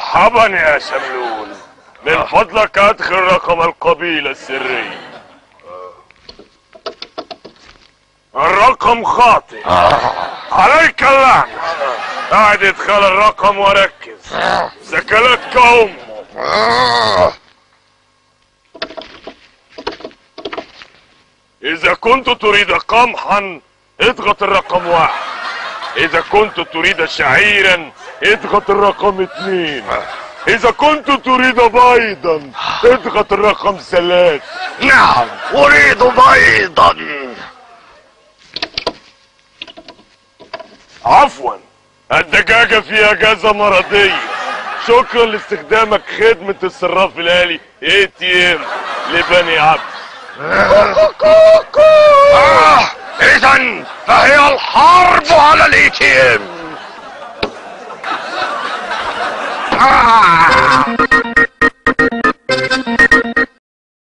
مرحبا يا شملول، من فضلك ادخل رقم القبيلة السرية. الرقم خاطئ، عليك اللعنة. قاعد ادخل الرقم وركز، سكلتك امك. اذا كنت تريد قمحا اضغط الرقم 1، اذا كنت تريد شعيرا اضغط الرقم 2، اذا كنت تريد بيضا اضغط الرقم 3. نعم اريد بيضا. عفوا، الدجاجة في اجازة مرضية. شكرا لاستخدامك خدمة الصراف الآلي ATM لبني عبد. اذا فهي الحرب على الATM.